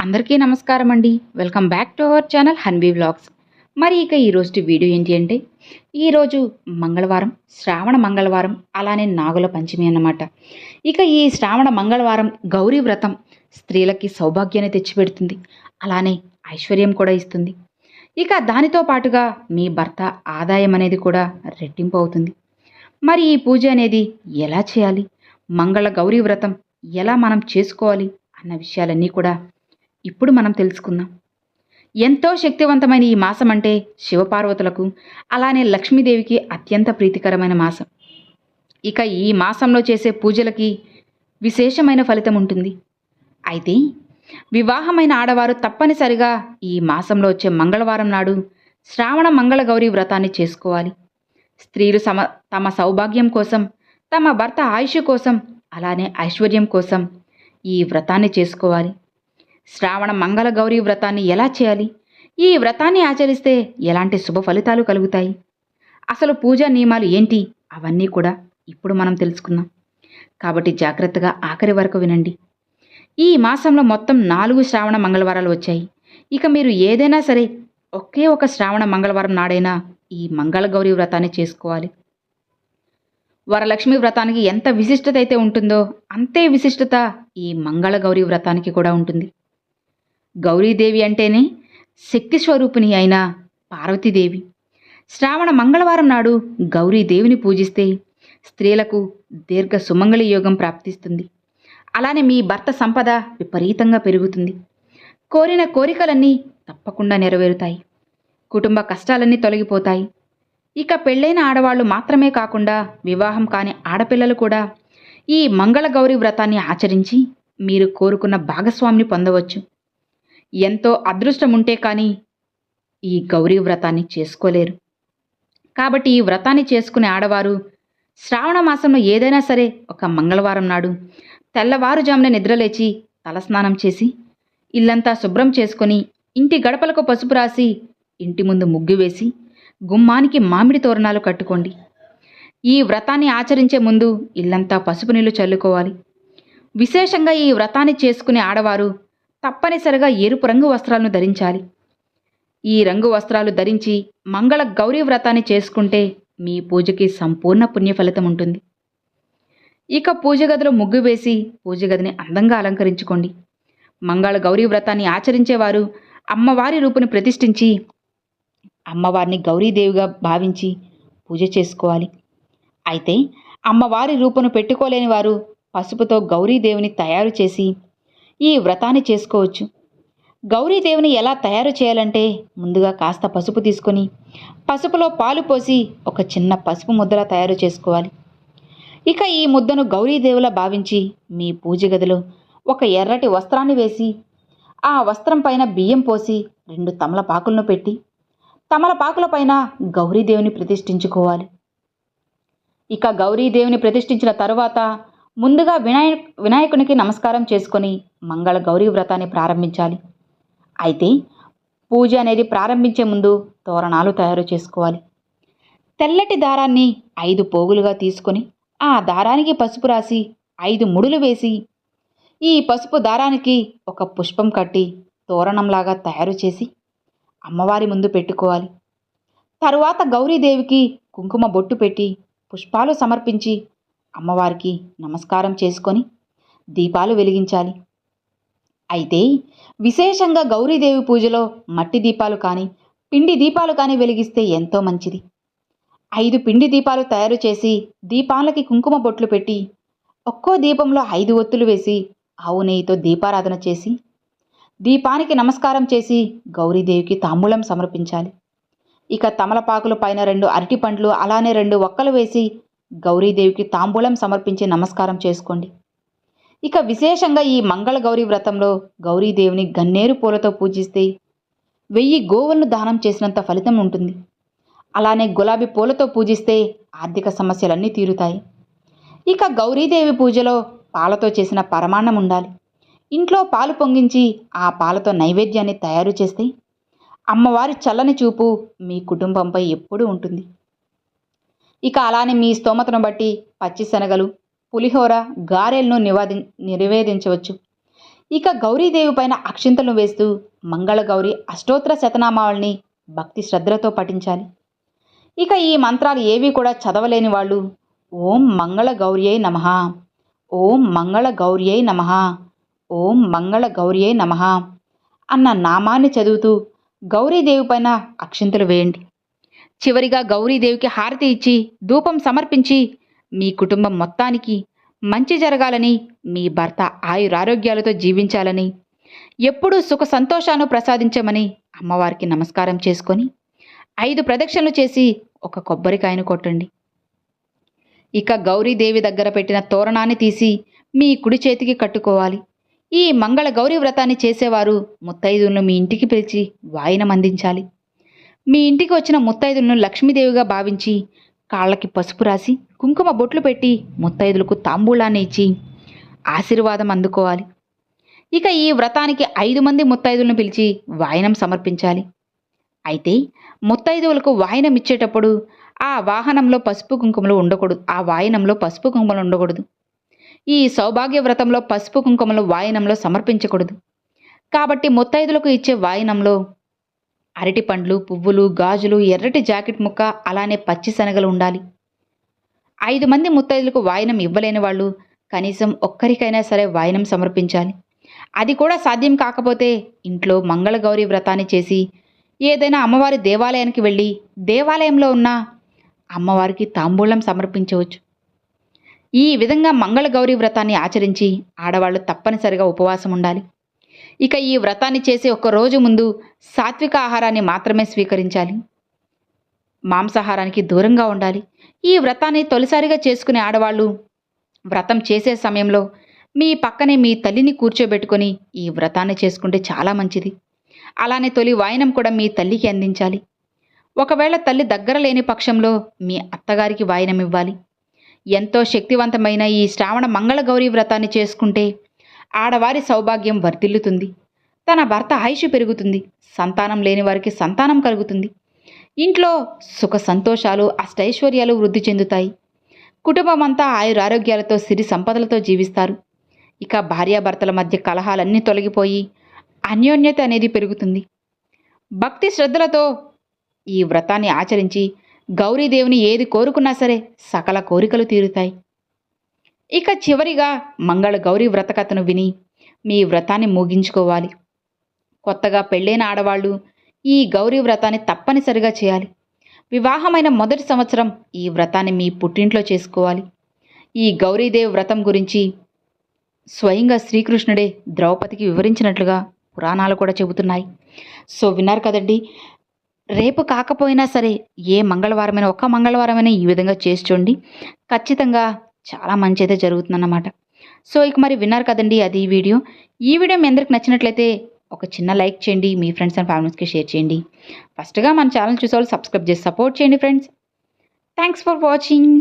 అందరికీ నమస్కారం అండి. Welcome back to our channel Hanvi vlogs. మరి ఇక ఈరోజు వీడియో ఏంటి అంటే, ఈరోజు మంగళవారం, శ్రావణ మంగళవారం, అలానే నాగుల పంచమి అన్నమాట. ఇక ఈ శ్రావణ మంగళవారం గౌరీ వ్రతం స్త్రీలకి సౌభాగ్యాన్ని తెచ్చిపెడుతుంది, అలానే ఐశ్వర్యం కూడా ఇస్తుంది. ఇక దానితో పాటుగా మీ భర్త ఆదాయం అనేది కూడా రెట్టింపు అవుతుంది. మరి ఈ పూజ అనేది ఎలా చేయాలి, మంగళ గౌరీ వ్రతం ఎలా మనం చేసుకోవాలి అన్న విషయాలన్నీ కూడా ఇప్పుడు మనం తెలుసుకుందాం. ఎంతో శక్తివంతమైన ఈ మాసం అంటే శివపార్వతులకు, అలానే లక్ష్మీదేవికి అత్యంత ప్రీతికరమైన మాసం. ఇక ఈ మాసంలో చేసే పూజలకి విశేషమైన ఫలితం ఉంటుంది. అయితే వివాహమైన ఆడవారు తప్పనిసరిగా ఈ మాసంలో వచ్చే మంగళవారం నాడు శ్రావణ మంగళ గౌరీ వ్రతాన్ని చేసుకోవాలి. స్త్రీలు తమ సౌభాగ్యం కోసం, తమ భర్త ఆయుష్ కోసం, అలానే ఐశ్వర్యం కోసం ఈ వ్రతాన్ని చేసుకోవాలి. శ్రావణ మంగళ గౌరీ వ్రతాన్ని ఎలా చేయాలి, ఈ వ్రతాన్ని ఆచరిస్తే ఎలాంటి శుభ ఫలితాలు కలుగుతాయి, అసలు పూజా నియమాలు ఏంటి, అవన్నీ కూడా ఇప్పుడు మనం తెలుసుకుందాం. కాబట్టి జాగ్రత్తగా ఆఖరి వరకు వినండి. ఈ మాసంలో మొత్తం 4 శ్రావణ మంగళవారాలు వచ్చాయి. ఇక మీరు ఏదైనా సరే ఒకే ఒక శ్రావణ మంగళవారం నాడైనా ఈ మంగళ గౌరీ వ్రతాన్ని చేసుకోవాలి. వరలక్ష్మి వ్రతానికి ఎంత విశిష్టత అయితే ఉంటుందో అంతే విశిష్టత ఈ మంగళ గౌరీ వ్రతానికి కూడా ఉంటుంది. గౌరీదేవి అంటేనే శక్తి స్వరూపిణి అయిన పార్వతీదేవి. శ్రావణ మంగళవారం నాడు గౌరీదేవిని పూజిస్తే స్త్రీలకు దీర్ఘ సుమంగళి యోగం ప్రాప్తిస్తుంది. అలానే మీ భర్త సంపద విపరీతంగా పెరుగుతుంది. కోరిన కోరికలన్నీ తప్పకుండా నెరవేరుతాయి. కుటుంబ కష్టాలన్నీ తొలగిపోతాయి. ఇక పెళ్ళైన ఆడవాళ్లు మాత్రమే కాకుండా వివాహం కాని ఆడపిల్లలు కూడా ఈ మంగళ గౌరీ వ్రతాన్ని ఆచరించి మీరు కోరుకున్న భాగస్వామిని పొందవచ్చు. ఎంతో అదృష్టం ఉంటే కానీ ఈ గౌరీ వ్రతాన్ని చేసుకోలేరు. కాబట్టి ఈ వ్రతాన్ని చేసుకునే ఆడవారు శ్రావణ మాసంలో ఏదైనా సరే ఒక మంగళవారం నాడు తెల్లవారుజామున నిద్రలేచి తలస్నానం చేసి ఇల్లంతా శుభ్రం చేసుకొని ఇంటి గడపలకు పసుపు రాసి ఇంటి ముందు ముగ్గు వేసి గుమ్మానికి మామిడి తోరణాలు కట్టుకోండి. ఈ వ్రతాన్ని ఆచరించే ముందు ఇల్లంతా పసుపు నీళ్లు చల్లుకోవాలి. విశేషంగా ఈ వ్రతాన్ని చేసుకునే ఆడవారు తప్పనిసరిగా ఎరుపు రంగు వస్త్రాలను ధరించాలి. ఈ రంగు వస్త్రాలు ధరించి మంగళ గౌరీ వ్రతాన్ని చేసుకుంటే మీ పూజకి సంపూర్ణ పుణ్య ఫలితం ఉంటుంది. ఇక పూజ గదిలో ముగ్గు వేసి పూజ గదిని అందంగా అలంకరించుకోండి. మంగళ గౌరీ వ్రతాన్ని ఆచరించేవారు అమ్మవారి రూపుని ప్రతిష్ఠించి అమ్మవారిని గౌరీదేవిగా భావించి పూజ చేసుకోవాలి. అయితే అమ్మవారి రూపును పెట్టుకోలేని వారు పసుపుతో గౌరీదేవిని తయారు చేసి ఈ వ్రతాన్ని చేసుకోవచ్చు. గౌరీదేవిని ఎలా తయారు చేయాలంటే ముందుగా కాస్త పసుపు తీసుకొని పసుపులో పాలు పోసి ఒక చిన్న పసుపు ముద్దలా తయారు చేసుకోవాలి. ఇక ఈ ముద్దను గౌరీదేవిలా భావించి మీ పూజ గదిలో ఒక ఎర్రటి వస్త్రాన్ని వేసి ఆ వస్త్రం పైన బియ్యం పోసి 2 తమలపాకులను పెట్టి తమలపాకుల పైన గౌరీదేవిని ప్రతిష్ఠించుకోవాలి. ఇక గౌరీదేవిని ప్రతిష్ఠించిన తరువాత ముందుగా వినాయకునికి నమస్కారం చేసుకొని మంగళ గౌరీ వ్రతాన్ని ప్రారంభించాలి. అయితే పూజ అనేది ప్రారంభించే ముందు తోరణాలు తయారు చేసుకోవాలి. తెల్లటి దారాన్ని 5 పోగులుగా తీసుకొని ఆ దారానికి పసుపు రాసి 5 ముడులు వేసి ఈ పసుపు దారానికి ఒక పుష్పం కట్టి తోరణంలాగా తయారు చేసి అమ్మవారి ముందు పెట్టుకోవాలి. తరువాత గౌరీదేవికి కుంకుమ బొట్టు పెట్టి పుష్పాలు సమర్పించి అమ్మవారికి నమస్కారం చేసుకొని దీపాలు వెలిగించాలి. అయితే విశేషంగా గౌరీదేవి పూజలో మట్టి దీపాలు కానీ పిండి దీపాలు కానీ వెలిగిస్తే ఎంతో మంచిది. 5 పిండి దీపాలు తయారు చేసి దీపాలకి కుంకుమ బొట్లు పెట్టి ఒక్కో దీపంలో 5 ఒత్తులు వేసి ఆవు నెయ్యితో దీపారాధన చేసి దీపానికి నమస్కారం చేసి గౌరీదేవికి తాంబూలం సమర్పించాలి. ఇక తమలపాకుల పైన 2 అరటి పండ్లు అలానే 2 ఒక్కలు వేసి గౌరీదేవికి తాంబూలం సమర్పించి నమస్కారం చేసుకోండి. ఇక విశేషంగా ఈ మంగళ గౌరీ వ్రతంలో గౌరీదేవిని గన్నేరు పూలతో పూజిస్తే 1000 గోవులను దానం చేసినంత ఫలితం ఉంటుంది. అలానే గులాబీ పూలతో పూజిస్తే ఆర్థిక సమస్యలన్నీ తీరుతాయి. ఇక గౌరీదేవి పూజలో పాలతో చేసిన పరమాన్నం ఉండాలి. ఇంట్లో పాలు పొంగించి ఆ పాలతో నైవేద్యాన్ని తయారు చేస్తే అమ్మవారి చల్లని చూపు మీ కుటుంబంపై ఎప్పుడూ ఉంటుంది. ఇక అలానే మీ స్తోమతను బట్టి పచ్చి శనగలు, పులిహోర, గారెలను నివేదించవచ్చు. ఇక గౌరీదేవి పైన అక్షింతలను వేస్తూ మంగళగౌరి అష్టోత్తర శతనామావళిని భక్తి శ్రద్ధలతో పఠించాలి. ఇక ఈ మంత్రాలు ఏవి కూడా చదవలేని వాళ్ళు ఓం మంగళ గౌర్యై నమః, ఓం మంగళ గౌర్యై నమః, ఓం మంగళ గౌర్యై నమః అన్న నామాన్ని చదువుతూ గౌరీదేవి పైన అక్షింతలు వేయండి. చివరిగా గౌరీదేవికి హారతి ఇచ్చి ధూపం సమర్పించి మీ కుటుంబం మొత్తానికి మంచి జరగాలని, మీ భర్త ఆయురారోగ్యాలతో జీవించాలని, ఎప్పుడూ సుఖ సంతోషాలను ప్రసాదించమని అమ్మవారికి నమస్కారం చేసుకొని 5 ప్రదక్షిణలు చేసి ఒక కొబ్బరికాయను కొట్టండి. ఇక గౌరీదేవి దగ్గర పెట్టిన తోరణాన్ని తీసి మీ కుడి చేతికి కట్టుకోవాలి. ఈ మంగళ గౌరీ వ్రతాన్ని చేసేవారు ముత్తైదులను మీ ఇంటికి పిలిచి వాయినం అందించాలి. మీ ఇంటికి వచ్చిన ముత్తైదులను లక్ష్మీదేవిగా భావించి కాళ్ళకి పసుపు రాసి కుంకుమ బొట్లు పెట్టి ముత్తైదులకు తాంబూలాన్ని ఇచ్చి ఆశీర్వాదం అందుకోవాలి. ఇక ఈ వ్రతానికి 5 మంది ముత్తైదులను పిలిచి వాయినం సమర్పించాలి. అయితే ముత్తైదువులకు వాయినం ఇచ్చేటప్పుడు ఆ వాహనంలో పసుపు కుంకుమలు ఉండకూడదు, ఆ వాయినంలో పసుపు కుంకుమలు ఉండకూడదు. ఈ సౌభాగ్య వ్రతంలో పసుపు కుంకుమలు వాయినంలో సమర్పించకూడదు. కాబట్టి ముత్తైదులకు ఇచ్చే వాయినంలో అరటి పండ్లు, పువ్వులు, గాజులు, ఎర్రటి జాకెట్ ముక్క, అలానే పచ్చి శనగలు ఉండాలి. 5 మంది ముత్తైదులకు వాయినం ఇవ్వలేని వాళ్ళు కనీసం ఒక్కరికైనా సరే వాయినం సమర్పించాలి. అది కూడా సాధ్యం కాకపోతే ఇంట్లో మంగళగౌరి వ్రతాన్ని చేసి ఏదైనా అమ్మవారి దేవాలయానికి వెళ్ళి దేవాలయంలో ఉన్న అమ్మవారికి తాంబూలం సమర్పించవచ్చు. ఈ విధంగా మంగళగౌరి వ్రతాన్ని ఆచరించి ఆడవాళ్లు తప్పనిసరిగా ఉపవాసం ఉండాలి. ఇక ఈ వ్రతాన్ని చేసే 1 రోజు ముందు సాత్విక ఆహారాన్ని మాత్రమే స్వీకరించాలి. మాంసాహారానికి దూరంగా ఉండాలి. ఈ వ్రతాన్ని తొలిసారిగా చేసుకునే ఆడవాళ్ళు వ్రతం చేసే సమయంలో మీ పక్కనే మీ తల్లిని కూర్చోబెట్టుకొని ఈ వ్రతాన్ని చేసుకుంటే చాలా మంచిది. అలానే తొలి వాయినం కూడా మీ తల్లికి అందించాలి. ఒకవేళ తల్లి దగ్గర లేని పక్షంలో మీ అత్తగారికి వాయినం ఇవ్వాలి. ఎంతో శక్తివంతమైన ఈ శ్రావణ మంగళగౌరి వ్రతాన్ని చేసుకుంటే ఆడవారి సౌభాగ్యం వర్ధిల్లుతుంది. తన భర్త ఆయుష్ పెరుగుతుంది. సంతానం లేని వారికి సంతానం కలుగుతుంది. ఇంట్లో సుఖ సంతోషాలు, అష్టైశ్వర్యాలు వృద్ధి చెందుతాయి. కుటుంబమంతా ఆయురారోగ్యాలతో సిరి సంపదలతో జీవిస్తారు. ఇక భార్యాభర్తల మధ్య కలహాలన్నీ తొలగిపోయి అన్యోన్యత అనేది పెరుగుతుంది. భక్తి శ్రద్ధలతో ఈ వ్రతాన్ని ఆచరించి గౌరీదేవిని ఏది కోరుకున్నా సరే సకల కోరికలు తీరుతాయి. ఇక చివరిగా మంగళ గౌరీ వ్రతకథను విని మీ వ్రతాన్ని ముగించుకోవాలి. కొత్తగా పెళ్ళైన ఆడవాళ్ళు ఈ గౌరీ వ్రతాన్ని తప్పనిసరిగా చేయాలి. వివాహమైన మొదటి సంవత్సరం ఈ వ్రతాన్ని మీ పుట్టింట్లో చేసుకోవాలి. ఈ గౌరీదేవి వ్రతం గురించి స్వయంగా శ్రీకృష్ణుడే ద్రౌపదికి వివరించినట్లుగా పురాణాలు కూడా చెబుతున్నాయి. సో విన్నారు కదండి. రేపు కాకపోయినా సరే ఏ మంగళవారమైనా, ఒక్క మంగళవారమైనా ఈ విధంగా చేసి చూడండి. ఖచ్చితంగా చాలా మంచి అయితే జరుగుతుందన్నమాట. సో ఇక మరి విన్నారు కదండి, అది ఈ వీడియో మీ అందరికి నచ్చినట్లయితే ఒక చిన్న లైక్ చేయండి. మీ ఫ్రెండ్స్ అండ్ ఫ్యామిలీస్కి షేర్ చేయండి. ఫస్ట్గా మన ఛానల్ చూసేవాళ్ళు సబ్స్క్రైబ్ చేసి సపోర్ట్ చేయండి ఫ్రెండ్స్. Thanks for watching.